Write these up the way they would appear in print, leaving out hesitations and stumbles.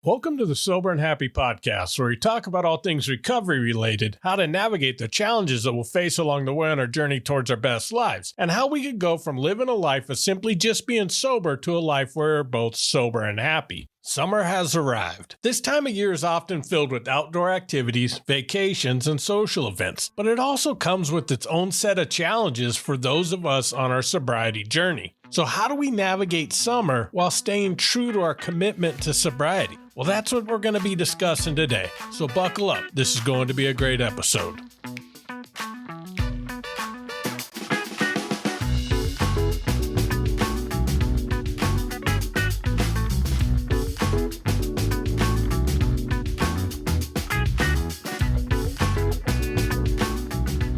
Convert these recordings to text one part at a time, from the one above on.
Welcome to the Sober and Happy podcast, where we talk about all things recovery related, how to navigate the challenges that we'll face along the way on our journey towards our best lives, and how we could go from living a life of simply just being sober to a life where we're both sober and happy. Summer has arrived. This time of year is often filled with outdoor activities, vacations, and social events, but it also comes with its own set of challenges for those of us on our sobriety journey. So how do we navigate summer while staying true to our commitment to sobriety? Well, that's what we're going to be discussing today. So buckle up. This is going to be a great episode.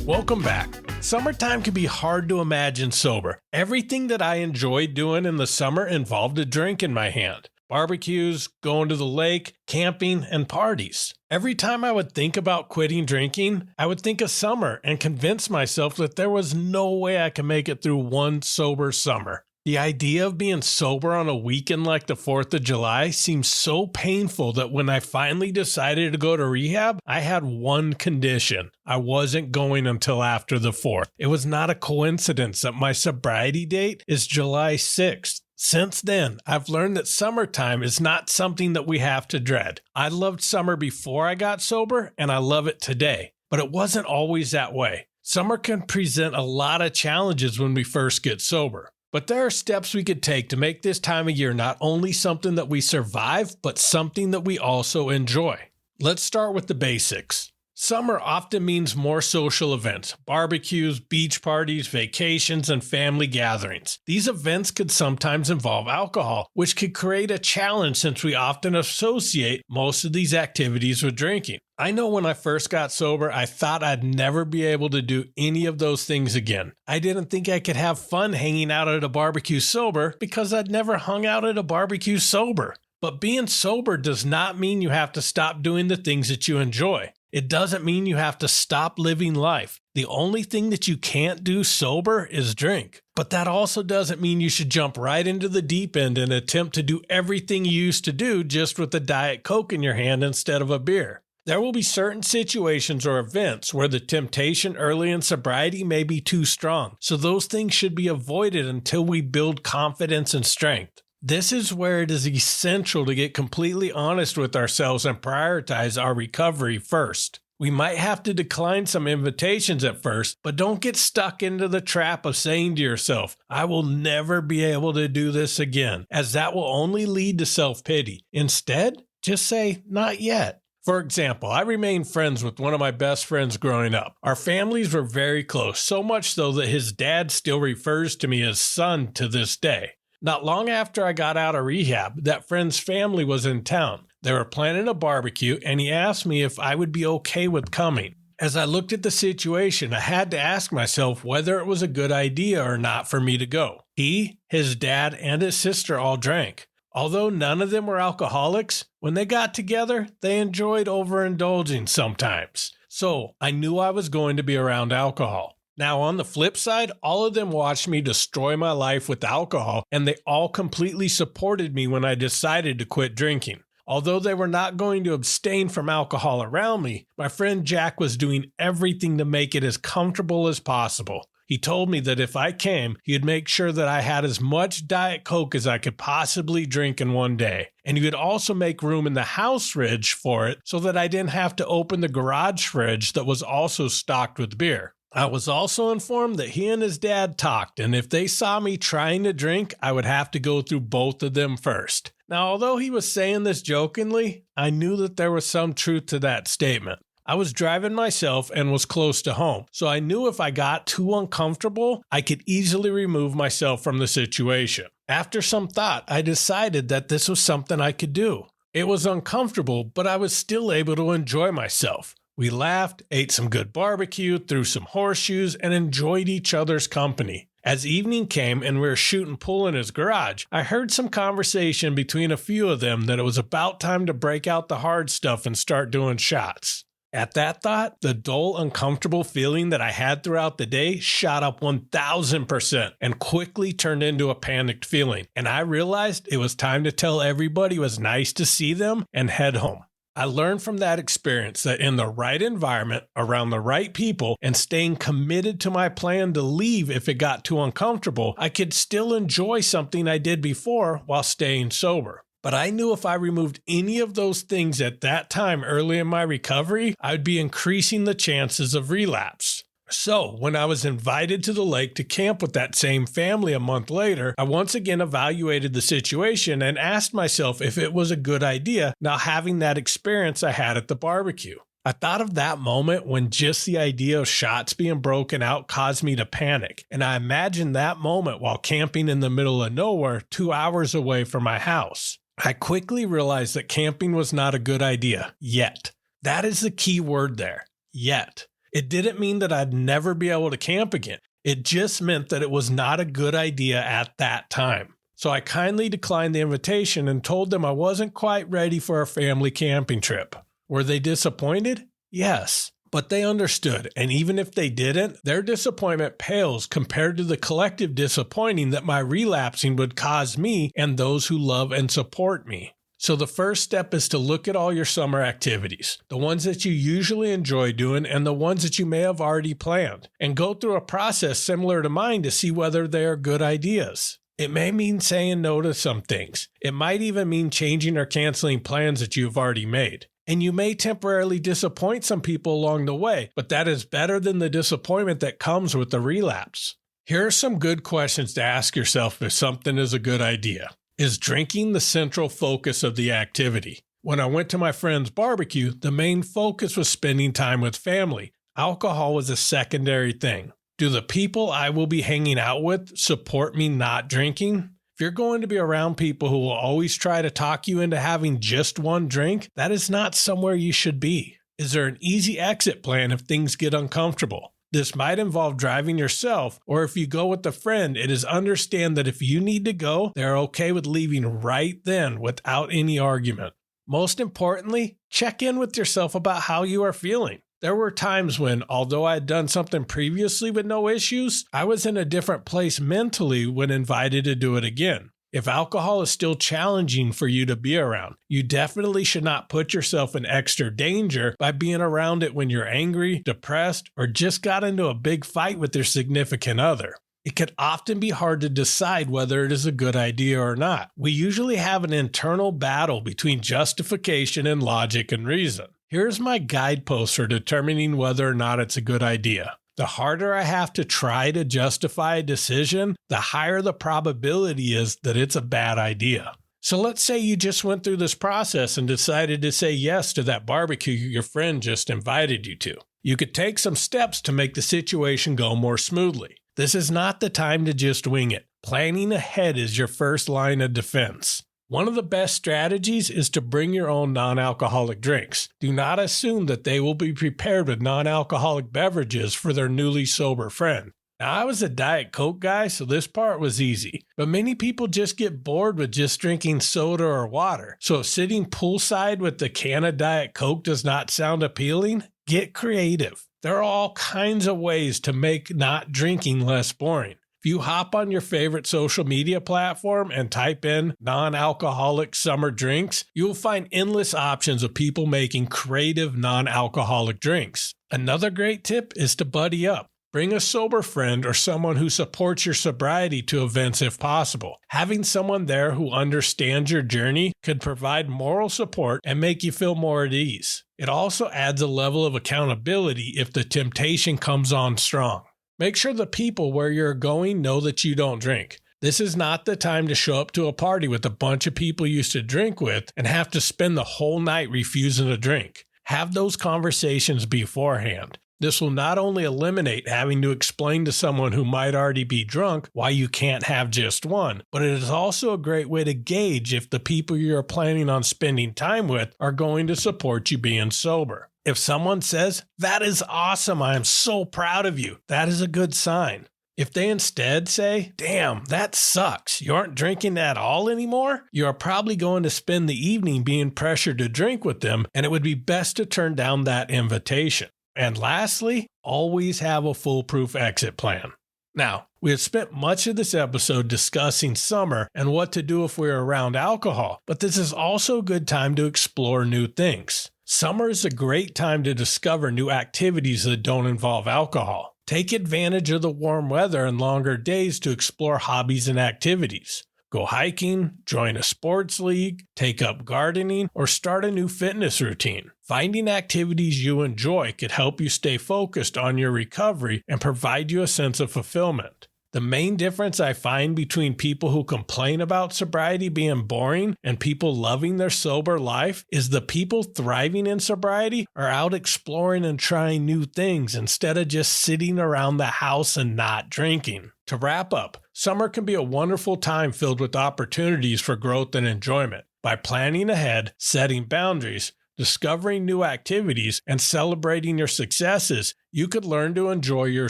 Welcome back. Summertime can be hard to imagine sober. Everything that I enjoyed doing in the summer involved a drink in my hand. Barbecues, going to the lake, camping, and parties. Every time I would think about quitting drinking, I would think of summer and convince myself that there was no way I could make it through one sober summer. The idea of being sober on a weekend like the 4th of July seemed so painful that when I finally decided to go to rehab, I had one condition. I wasn't going until after the 4th. It was not a coincidence that my sobriety date is July 6th. Since then, I've learned that summertime is not something that we have to dread. I loved summer before I got sober, and I love it today. But it wasn't always that way. Summer can present a lot of challenges when we first get sober. But there are steps we could take to make this time of year not only something that we survive, but something that we also enjoy. Let's start with the basics. Summer often means more social events, barbecues, beach parties, vacations, and family gatherings. These events could sometimes involve alcohol, which could create a challenge since we often associate most of these activities with drinking. I know when I first got sober, I thought I'd never be able to do any of those things again. I didn't think I could have fun hanging out at a barbecue sober because I'd never hung out at a barbecue sober. But being sober does not mean you have to stop doing the things that you enjoy. It doesn't mean you have to stop living life. The only thing that you can't do sober is drink. But that also doesn't mean you should jump right into the deep end and attempt to do everything you used to do just with a Diet Coke in your hand instead of a beer. There will be certain situations or events where the temptation early in sobriety may be too strong, so those things should be avoided until we build confidence and strength. This is where it is essential to get completely honest with ourselves and prioritize our recovery first. We might have to decline some invitations at first, but don't get stuck into the trap of saying to yourself, I will never be able to do this again, as that will only lead to self-pity. Instead, just say, not yet. For example, I remained friends with one of my best friends growing up. Our families were very close, so much so that his dad still refers to me as son to this day. Not long after I got out of rehab, that friend's family was in town. They were planning a barbecue, and he asked me if I would be okay with coming. As I looked at the situation, I had to ask myself whether it was a good idea or not for me to go. He, his dad, and his sister all drank. Although none of them were alcoholics, when they got together, they enjoyed overindulging sometimes. So I knew I was going to be around alcohol. Now, on the flip side, all of them watched me destroy my life with alcohol, and they all completely supported me when I decided to quit drinking. Although they were not going to abstain from alcohol around me, my friend Jack was doing everything to make it as comfortable as possible. He told me that if I came, he'd make sure that I had as much Diet Coke as I could possibly drink in one day. And he would also make room in the house fridge for it so that I didn't have to open the garage fridge that was also stocked with beer. I was also informed that he and his dad talked, and if they saw me trying to drink, I would have to go through both of them first. Now, although he was saying this jokingly, I knew that there was some truth to that statement. I was driving myself and was close to home, so I knew if I got too uncomfortable, I could easily remove myself from the situation. After some thought, I decided that this was something I could do. It was uncomfortable, but I was still able to enjoy myself. We laughed, ate some good barbecue, threw some horseshoes, and enjoyed each other's company. As evening came and we were shooting pool in his garage, I heard some conversation between a few of them that it was about time to break out the hard stuff and start doing shots. At that thought, the dull, uncomfortable feeling that I had throughout the day shot up 1000% and quickly turned into a panicked feeling. And I realized it was time to tell everybody it was nice to see them and head home. I learned from that experience that in the right environment, around the right people, and staying committed to my plan to leave if it got too uncomfortable, I could still enjoy something I did before while staying sober. But I knew if I removed any of those things at that time early in my recovery, I would be increasing the chances of relapse. So, when I was invited to the lake to camp with that same family a month later, I once again evaluated the situation and asked myself if it was a good idea now having that experience I had at the barbecue. I thought of that moment when just the idea of shots being broken out caused me to panic, and I imagined that moment while camping in the middle of nowhere 2 hours away from my house. I quickly realized that camping was not a good idea, yet. That is the key word there, yet. It didn't mean that I'd never be able to camp again. It just meant that it was not a good idea at that time. So I kindly declined the invitation and told them I wasn't quite ready for a family camping trip. Were they disappointed? Yes. But they understood, and even if they didn't, their disappointment pales compared to the collective disappointing that my relapsing would cause me and those who love and support me. So the first step is to look at all your summer activities, the ones that you usually enjoy doing and the ones that you may have already planned, and go through a process similar to mine to see whether they are good ideas. It may mean saying no to some things. It might even mean changing or canceling plans that you've already made. And you may temporarily disappoint some people along the way, but that is better than the disappointment that comes with the relapse. Here are some good questions to ask yourself if something is a good idea. Is drinking the central focus of the activity? When I went to my friend's barbecue, the main focus was spending time with family. Alcohol was a secondary thing. Do the people I will be hanging out with support me not drinking? If you're going to be around people who will always try to talk you into having just one drink, that is not somewhere you should be. Is there an easy exit plan if things get uncomfortable? This might involve driving yourself, or if you go with a friend, it is understand that if you need to go, they're okay with leaving right then without any argument. Most importantly, check in with yourself about how you are feeling. There were times when, although I had done something previously with no issues, I was in a different place mentally when invited to do it again. If alcohol is still challenging for you to be around, you definitely should not put yourself in extra danger by being around it when you're angry, depressed, or just got into a big fight with your significant other. It can often be hard to decide whether it is a good idea or not. We usually have an internal battle between justification and logic and reason. Here's my guidepost for determining whether or not it's a good idea. The harder I have to try to justify a decision, the higher the probability is that it's a bad idea. So let's say you just went through this process and decided to say yes to that barbecue your friend just invited you to. You could take some steps to make the situation go more smoothly. This is not the time to just wing it. Planning ahead is your first line of defense. One of the best strategies is to bring your own non-alcoholic drinks. Do not assume that they will be prepared with non-alcoholic beverages for their newly sober friend. Now, I was a Diet Coke guy, so this part was easy. But many people just get bored with just drinking soda or water. So if sitting poolside with the can of Diet Coke does not sound appealing, get creative. There are all kinds of ways to make not drinking less boring. If you hop on your favorite social media platform and type in non-alcoholic summer drinks, you will find endless options of people making creative non-alcoholic drinks. Another great tip is to buddy up. Bring a sober friend or someone who supports your sobriety to events if possible. Having someone there who understands your journey could provide moral support and make you feel more at ease. It also adds a level of accountability if the temptation comes on strong. Make sure the people where you're going know that you don't drink. This is not the time to show up to a party with a bunch of people you used to drink with and have to spend the whole night refusing to drink. Have those conversations beforehand. This will not only eliminate having to explain to someone who might already be drunk why you can't have just one, but it is also a great way to gauge if the people you're planning on spending time with are going to support you being sober. If someone says, "That is awesome, I am so proud of you," that is a good sign. If they instead say, damn, that sucks, you aren't drinking at all anymore, you are probably going to spend the evening being pressured to drink with them, and it would be best to turn down that invitation. And lastly, always have a foolproof exit plan. Now, we have spent much of this episode discussing summer and what to do if we're around alcohol, but this is also a good time to explore new things. Summer is a great time to discover new activities that don't involve alcohol. Take advantage of the warm weather and longer days to explore hobbies and activities. Go hiking, join a sports league, take up gardening, or start a new fitness routine. Finding activities you enjoy could help you stay focused on your recovery and provide you a sense of fulfillment. The main difference I find between people who complain about sobriety being boring and people loving their sober life is the people thriving in sobriety are out exploring and trying new things instead of just sitting around the house and not drinking. To wrap up, summer can be a wonderful time filled with opportunities for growth and enjoyment. By planning ahead, setting boundaries, discovering new activities, and celebrating your successes, you could learn to enjoy your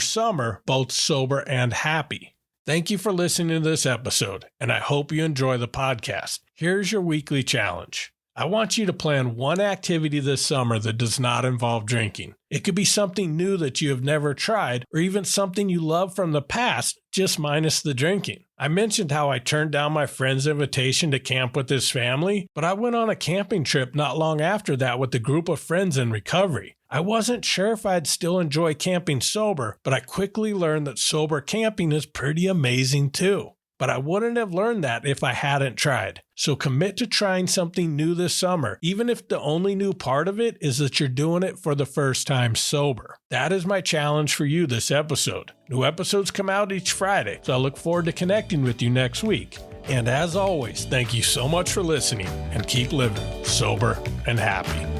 summer both sober and happy. Thank you for listening to this episode, and I hope you enjoy the podcast. Here's your weekly challenge. I want you to plan one activity this summer that does not involve drinking. It could be something new that you have never tried, or even something you love from the past, just minus the drinking. I mentioned how I turned down my friend's invitation to camp with his family, but I went on a camping trip not long after that with a group of friends in recovery. I wasn't sure if I'd still enjoy camping sober, but I quickly learned that sober camping is pretty amazing too. But I wouldn't have learned that if I hadn't tried. So commit to trying something new this summer, even if the only new part of it is that you're doing it for the first time sober. That is my challenge for you this episode. New episodes come out each Friday, so I look forward to connecting with you next week. And as always, thank you so much for listening, and keep living sober and happy.